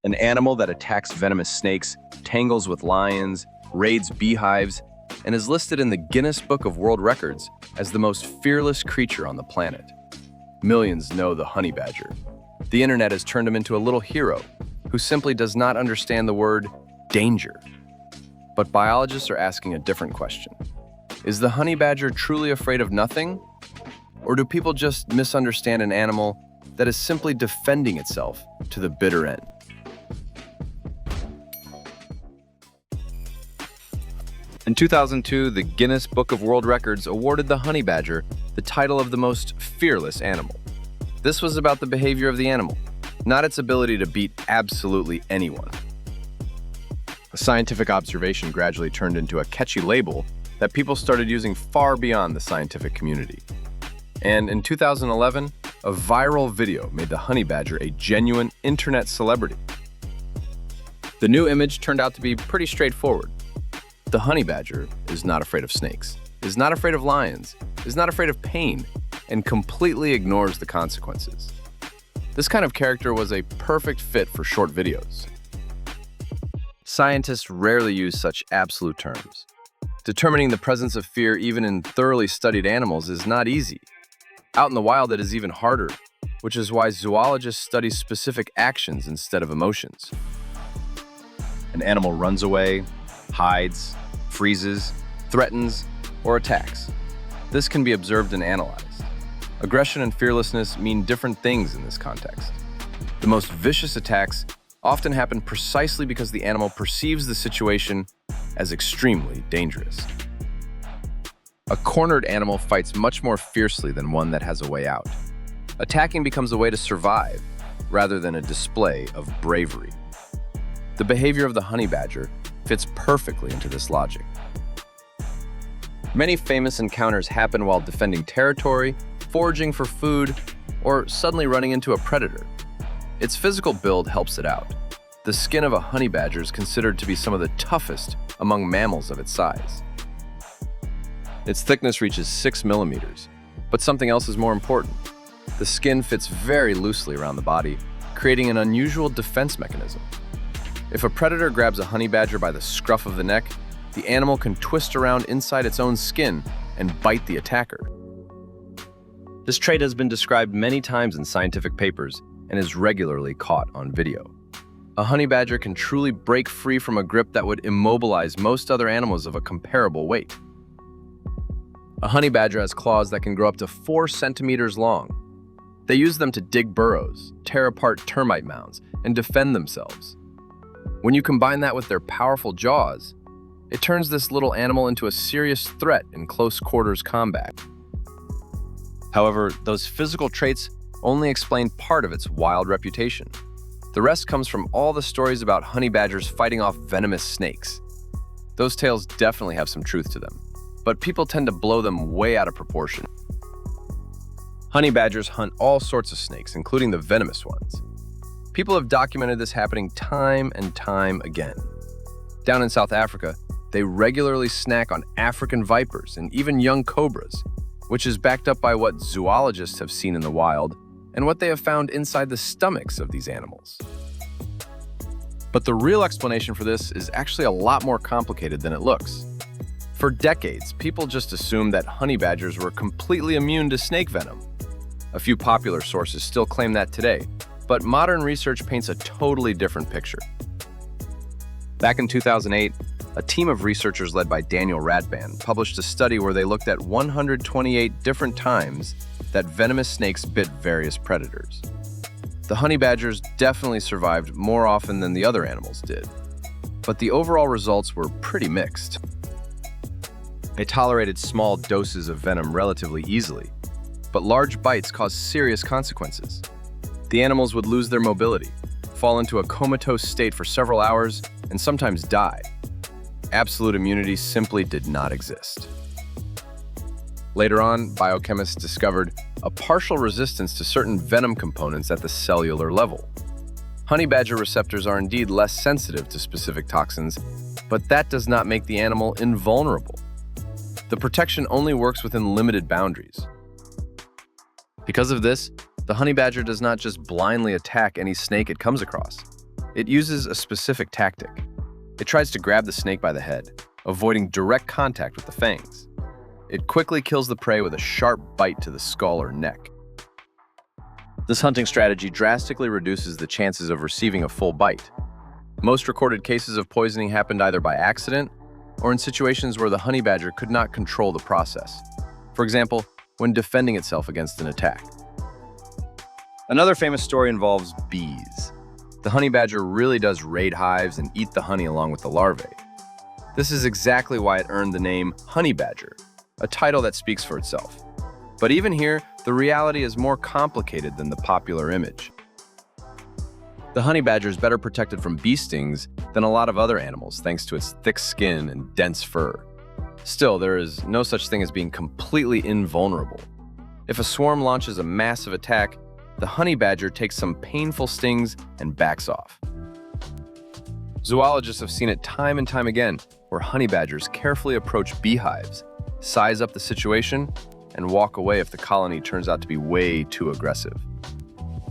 an animal that attacks venomous snakes, tangles with lions, raids beehives, and is listed in the Guinness Book of World Records as the most fearless creature on the planet. Millions know the honey badger. The internet has turned him into a little hero who simply does not understand the word danger. But biologists are asking a different question. Is the honey badger truly afraid of nothing? Or do people just misunderstand an animal that is simply defending itself to the bitter end? In 2002, the Guinness Book of World Records awarded the honey badger the title of the most fearless animal. This was about the behavior of the animal, not its ability to beat absolutely anyone. A scientific observation gradually turned into a catchy label that people started using far beyond the scientific community. And in 2011, a viral video made the honey badger a genuine internet celebrity. The new image turned out to be pretty straightforward. The honey badger is not afraid of snakes, is not afraid of lions, is not afraid of pain, and completely ignores the consequences. This kind of character was a perfect fit for short videos. Scientists rarely use such absolute terms. Determining the presence of fear even in thoroughly studied animals is not easy. Out in the wild, it is even harder, which is why zoologists study specific actions instead of emotions. An animal runs away, hides, freezes, threatens, or attacks. This can be observed and analyzed. Aggression and fearlessness mean different things in this context. The most vicious attacks often happen precisely because the animal perceives the situation as extremely dangerous. A cornered animal fights much more fiercely than one that has a way out. Attacking becomes a way to survive rather than a display of bravery. The behavior of the honey badger fits perfectly into this logic. Many famous encounters happen while defending territory, foraging for food, or suddenly running into a predator. Its physical build helps it out. The skin of a honey badger is considered to be some of the toughest among mammals of its size. Its thickness reaches 6 millimeters, but something else is more important. The skin fits very loosely around the body, creating an unusual defense mechanism. If a predator grabs a honey badger by the scruff of the neck, the animal can twist around inside its own skin and bite the attacker. This trait has been described many times in scientific papers and is regularly caught on video. A honey badger can truly break free from a grip that would immobilize most other animals of a comparable weight. A honey badger has claws that can grow up to 4 centimeters long. They use them to dig burrows, tear apart termite mounds, and defend themselves. When you combine that with their powerful jaws, it turns this little animal into a serious threat in close quarters combat. However, those physical traits only explain part of its wild reputation. The rest comes from all the stories about honey badgers fighting off venomous snakes. Those tales definitely have some truth to them, but people tend to blow them way out of proportion. Honey badgers hunt all sorts of snakes, including the venomous ones. People have documented this happening time and time again. Down in South Africa, they regularly snack on African vipers and even young cobras, which is backed up by what zoologists have seen in the wild and what they have found inside the stomachs of these animals. But the real explanation for this is actually a lot more complicated than it looks. For decades, people just assumed that honey badgers were completely immune to snake venom. A few popular sources still claim that today, but modern research paints a totally different picture. Back in 2008, a team of researchers led by Daniel Radban published a study where they looked at 128 different times that venomous snakes bit various predators. The honey badgers definitely survived more often than the other animals did, but the overall results were pretty mixed. They tolerated small doses of venom relatively easily, but large bites caused serious consequences. The animals would lose their mobility, fall into a comatose state for several hours, and sometimes die. Absolute immunity simply did not exist. Later on, biochemists discovered a partial resistance to certain venom components at the cellular level. Honey badger receptors are indeed less sensitive to specific toxins, but that does not make the animal invulnerable. The protection only works within limited boundaries. Because of this, the honey badger does not just blindly attack any snake it comes across. It uses a specific tactic. It tries to grab the snake by the head, avoiding direct contact with the fangs. It quickly kills the prey with a sharp bite to the skull or neck. This hunting strategy drastically reduces the chances of receiving a full bite. Most recorded cases of poisoning happened either by accident or in situations where the honey badger could not control the process. For example, when defending itself against an attack. Another famous story involves bees. The honey badger really does raid hives and eat the honey along with the larvae. This is exactly why it earned the name honey badger, a title that speaks for itself. But even here, the reality is more complicated than the popular image. The honey badger is better protected from bee stings than a lot of other animals thanks to its thick skin and dense fur. Still, there is no such thing as being completely invulnerable. If a swarm launches a massive attack, the honey badger takes some painful stings and backs off. Zoologists have seen it time and time again, where honey badgers carefully approach beehives, size up the situation, and walk away if the colony turns out to be way too aggressive.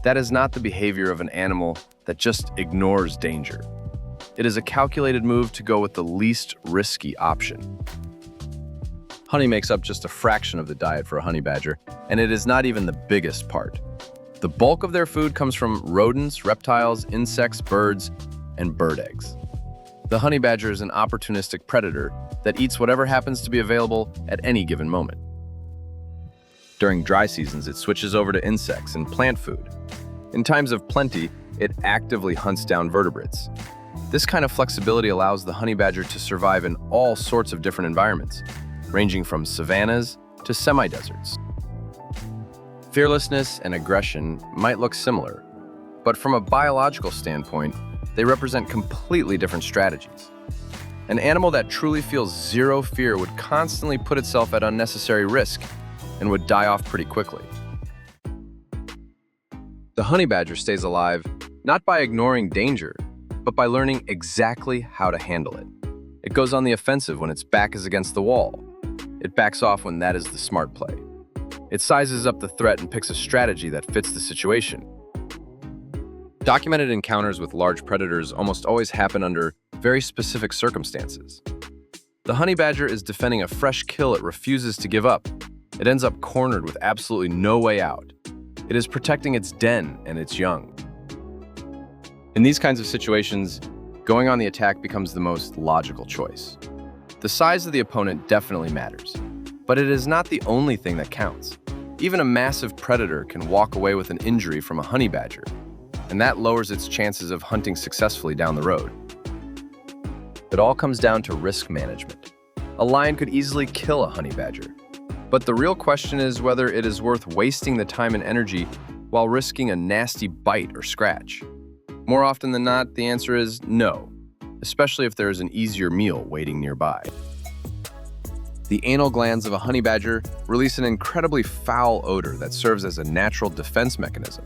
That is not the behavior of an animal that just ignores danger. It is a calculated move to go with the least risky option. Honey makes up just a fraction of the diet for a honey badger, and it is not even the biggest part. The bulk of their food comes from rodents, reptiles, insects, birds, and bird eggs. The honey badger is an opportunistic predator that eats whatever happens to be available at any given moment. During dry seasons, it switches over to insects and plant food. In times of plenty, it actively hunts down vertebrates. This kind of flexibility allows the honey badger to survive in all sorts of different environments, ranging from savannas to semi-deserts. Fearlessness and aggression might look similar, but from a biological standpoint, they represent completely different strategies. An animal that truly feels zero fear would constantly put itself at unnecessary risk and would die off pretty quickly. The honey badger stays alive not by ignoring danger, but by learning exactly how to handle it. It goes on the offensive when its back is against the wall. It backs off when that is the smart play. It sizes up the threat and picks a strategy that fits the situation. Documented encounters with large predators almost always happen under very specific circumstances. The honey badger is defending a fresh kill it refuses to give up. It ends up cornered with absolutely no way out. It is protecting its den and its young. In these kinds of situations, going on the attack becomes the most logical choice. The size of the opponent definitely matters, but it is not the only thing that counts. Even a massive predator can walk away with an injury from a honey badger, and that lowers its chances of hunting successfully down the road. It all comes down to risk management. A lion could easily kill a honey badger, but the real question is whether it is worth wasting the time and energy while risking a nasty bite or scratch. More often than not, the answer is no, especially if there is an easier meal waiting nearby. The anal glands of a honey badger release an incredibly foul odor that serves as a natural defense mechanism.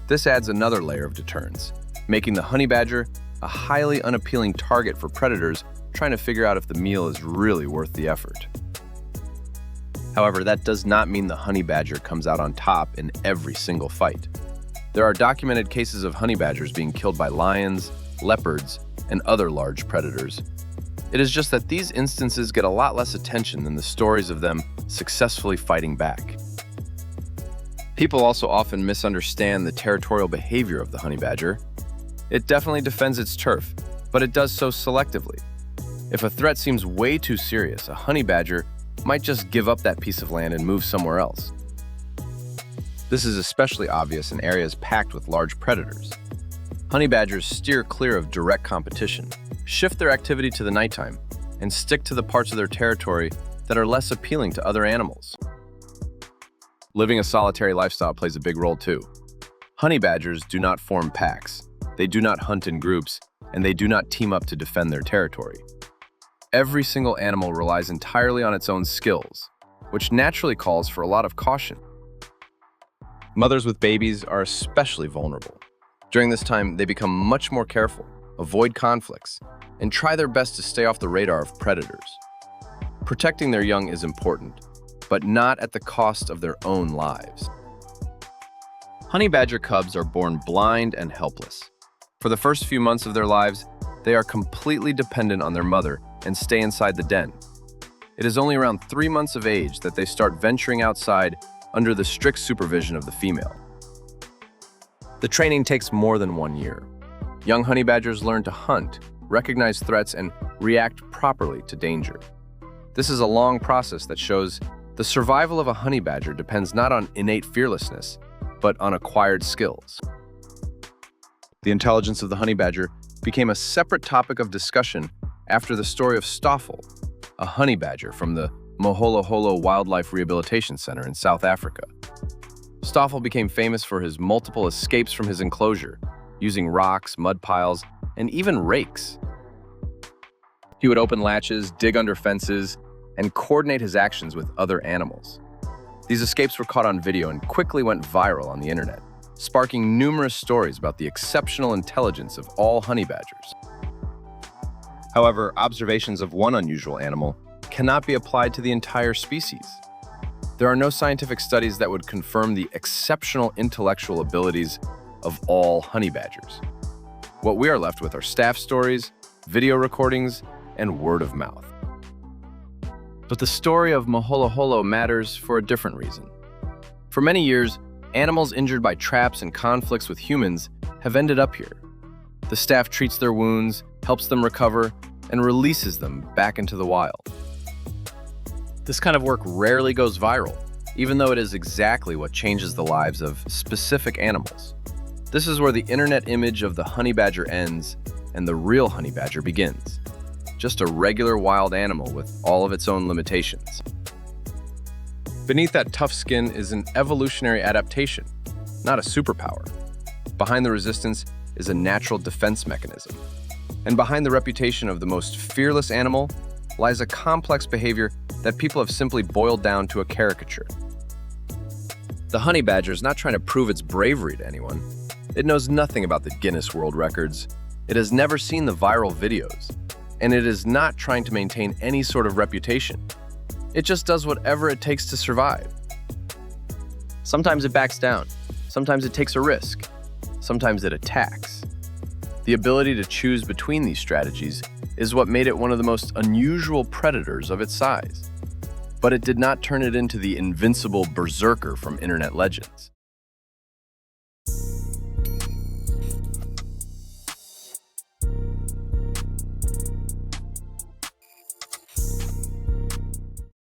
This adds another layer of deterrence, making the honey badger a highly unappealing target for predators trying to figure out if the meal is really worth the effort. However, that does not mean the honey badger comes out on top in every single fight. There are documented cases of honey badgers being killed by lions, leopards, and other large predators. It is just that these instances get a lot less attention than the stories of them successfully fighting back. People also often misunderstand the territorial behavior of the honey badger. It definitely defends its turf, but it does so selectively. If a threat seems way too serious, a honey badger might just give up that piece of land and move somewhere else. This is especially obvious in areas packed with large predators. Honey badgers steer clear of direct competition, shift their activity to the nighttime, and stick to the parts of their territory that are less appealing to other animals. Living a solitary lifestyle plays a big role too. Honey badgers do not form packs, they do not hunt in groups, and they do not team up to defend their territory. Every single animal relies entirely on its own skills, which naturally calls for a lot of caution. Mothers with babies are especially vulnerable. During this time, they become much more careful, avoid conflicts, and try their best to stay off the radar of predators. Protecting their young is important, but not at the cost of their own lives. Honey badger cubs are born blind and helpless. For the first few months of their lives, they are completely dependent on their mother and stay inside the den. It is only around 3 months of age that they start venturing outside under the strict supervision of the female. The training takes more than 1 year. Young honey badgers learn to hunt, recognize threats, and react properly to danger. This is a long process that shows the survival of a honey badger depends not on innate fearlessness, but on acquired skills. The intelligence of the honey badger became a separate topic of discussion after the story of Stoffel, a honey badger from the Moholoholo Wildlife Rehabilitation Center in South Africa. Stoffel became famous for his multiple escapes from his enclosure, using rocks, mud piles, and even rakes. He would open latches, dig under fences, and coordinate his actions with other animals. These escapes were caught on video and quickly went viral on the internet, sparking numerous stories about the exceptional intelligence of all honey badgers. However, observations of one unusual animal cannot be applied to the entire species. There are no scientific studies that would confirm the exceptional intellectual abilities of all honey badgers. What we are left with are staff stories, video recordings, and word of mouth. But the story of Moholoholo matters for a different reason. For many years, animals injured by traps and conflicts with humans have ended up here. The staff treats their wounds, helps them recover, and releases them back into the wild. This kind of work rarely goes viral, even though it is exactly what changes the lives of specific animals. This is where the internet image of the honey badger ends and the real honey badger begins. Just a regular wild animal with all of its own limitations. Beneath that tough skin is an evolutionary adaptation, not a superpower. Behind the resistance is a natural defense mechanism. And behind the reputation of the most fearless animal lies a complex behavior that people have simply boiled down to a caricature. The honey badger is not trying to prove its bravery to anyone. It knows nothing about the Guinness World Records. It has never seen the viral videos. And it is not trying to maintain any sort of reputation. It just does whatever it takes to survive. Sometimes it backs down. Sometimes it takes a risk. Sometimes it attacks. The ability to choose between these strategies is what made it one of the most unusual predators of its size. But it did not turn it into the invincible berserker from internet legends.